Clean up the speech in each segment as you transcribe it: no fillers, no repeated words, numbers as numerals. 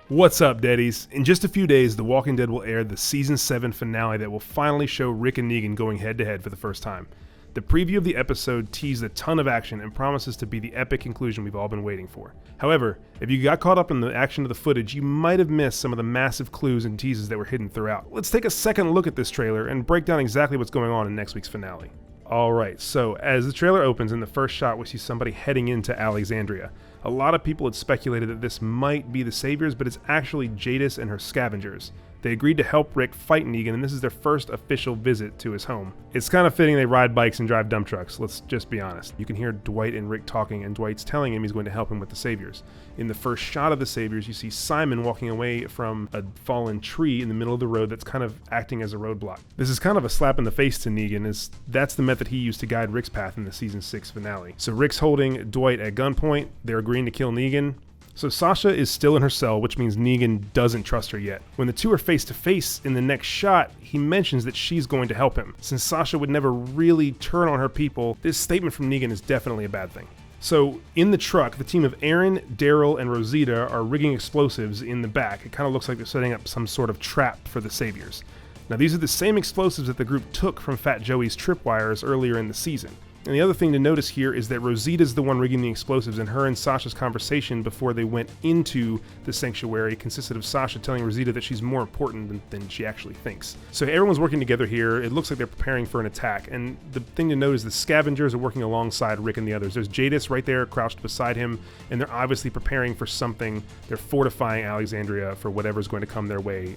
What's up, Daddies? In just a few days, The Walking Dead will air the Season 7 finale that will finally show Rick and Negan going head-to-head for the first time. The preview of the episode teased a ton of action and promises to be the epic conclusion we've all been waiting for. However, if you got caught up in the action of the footage, you might have missed some of the massive clues and teases that were hidden throughout. Let's take a second look at this trailer and break down exactly what's going on in next week's finale. Alright, so as the trailer opens, in the first shot we see somebody heading into Alexandria. A lot of people had speculated that this might be the Saviors, but it's actually Jadis and her scavengers. They agreed to help Rick fight Negan, and this is their first official visit to his home. It's kind of fitting they ride bikes and drive dump trucks, let's just be honest. You can hear Dwight and Rick talking, and Dwight's telling him he's going to help him with the Saviors. In the first shot of the Saviors, you see Simon walking away from a fallen tree in the middle of the road that's kind of acting as a roadblock. This is kind of a slap in the face to Negan, as that's the method he used to guide Rick's path in the Season 6 finale. So Rick's holding Dwight at gunpoint, they're agreeing to kill Negan. So Sasha is still in her cell, which means Negan doesn't trust her yet. When the two are face to face in the next shot, he mentions that she's going to help him. Since Sasha would never really turn on her people, this statement from Negan is definitely a bad thing. So in the truck, the team of Aaron, Daryl, and Rosita are rigging explosives in the back. It kind of looks like they're setting up some sort of trap for the Saviors. Now these are the same explosives that the group took from Fat Joey's tripwires earlier in the season. And the other thing to notice here is that Rosita's the one rigging the explosives, and her and Sasha's conversation before they went into the sanctuary consisted of Sasha telling Rosita that she's more important than she actually thinks. So everyone's working together here. It looks like they're preparing for an attack, and the thing to note is the scavengers are working alongside Rick and the others. There's Jadis right there crouched beside him, and they're obviously preparing for something. They're fortifying Alexandria for whatever's going to come their way.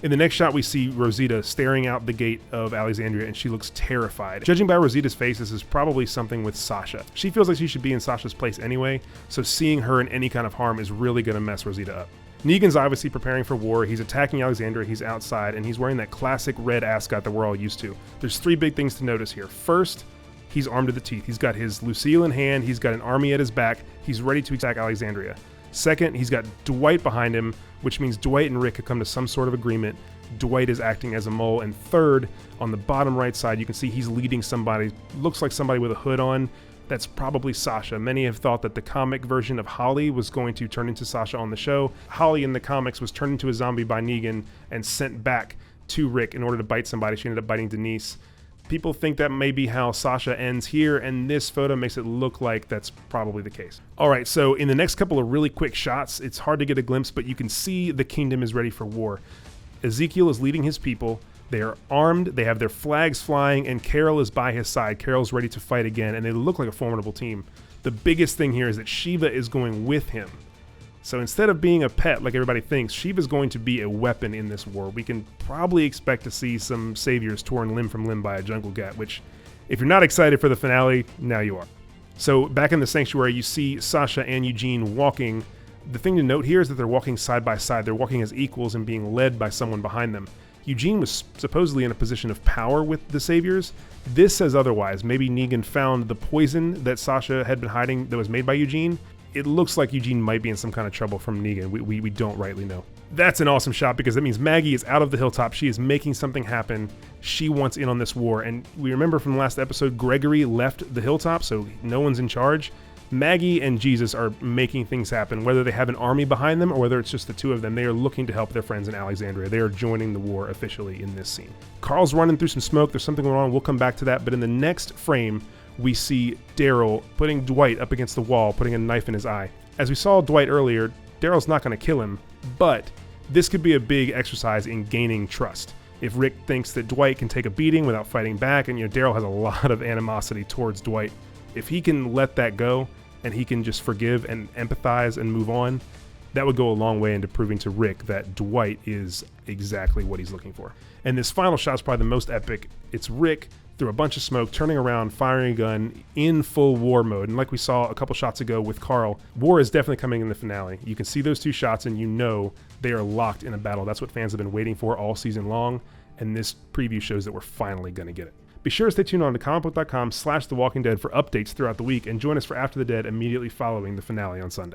In the next shot, we see Rosita staring out the gate of Alexandria, and she looks terrified. Judging by Rosita's face, this is probably something with Sasha. She feels like she should be in Sasha's place anyway, so seeing her in any kind of harm is really going to mess Rosita up. Negan's obviously preparing for war. He's attacking Alexandria, he's outside, and he's wearing that classic red ascot that we're all used to. There's three big things to notice here. First, he's armed to the teeth. He's got his Lucille in hand, he's got an army at his back, he's ready to attack Alexandria. Second, he's got Dwight behind him, which means Dwight and Rick have come to some sort of agreement. Dwight is acting as a mole. And third, on the bottom right side, you can see he's leading somebody, looks like somebody with a hood on. That's probably Sasha. Many have thought that the comic version of Holly was going to turn into Sasha on the show. Holly in the comics was turned into a zombie by Negan and sent back to Rick in order to bite somebody. She ended up biting Denise. People think that may be how Sasha ends here, and this photo makes it look like that's probably the case. Alright, so in the next couple of really quick shots, it's hard to get a glimpse, but you can see the kingdom is ready for war. Ezekiel is leading his people, they are armed, they have their flags flying, and Carol is by his side. Carol's ready to fight again, and they look like a formidable team. The biggest thing here is that Shiva is going with him. So instead of being a pet like everybody thinks, Shiva's going to be a weapon in this war. We can probably expect to see some saviors torn limb from limb by a jungle cat, which, if you're not excited for the finale, now you are. So back in the sanctuary, you see Sasha and Eugene walking. The thing to note here is that they're walking side by side. They're walking as equals and being led by someone behind them. Eugene was supposedly in a position of power with the saviors. This says otherwise. Maybe Negan found the poison that Sasha had been hiding that was made by Eugene. It looks like Eugene might be in some kind of trouble from Negan. We don't rightly know. That's an awesome shot because that means Maggie is out of the hilltop. She is making something happen. She wants in on this war. And we remember from the last episode, Gregory left the hilltop, so no one's in charge. Maggie and Jesus are making things happen. Whether they have an army behind them or whether it's just the two of them, they are looking to help their friends in Alexandria. They are joining the war officially in this scene. Carl's running through some smoke. There's something going on. We'll come back to that. But in the next frame, we see Daryl putting Dwight up against the wall, putting a knife in his eye. As we saw Dwight earlier, Daryl's not going to kill him, but this could be a big exercise in gaining trust. If Rick thinks that Dwight can take a beating without fighting back, and Daryl has a lot of animosity towards Dwight, if he can let that go and he can just forgive and empathize and move on, that would go a long way into proving to Rick that Dwight is exactly what he's looking for. And this final shot is probably the most epic. It's Rick through a bunch of smoke, turning around, firing a gun in full war mode. And like we saw a couple shots ago with Carl, war is definitely coming in the finale. You can see those two shots and you know they are locked in a battle. That's what fans have been waiting for all season long. And this preview shows that we're finally going to get it. Be sure to stay tuned on to Comicbook.com/The Walking Dead for updates throughout the week, and join us for After the Dead immediately following the finale on Sunday.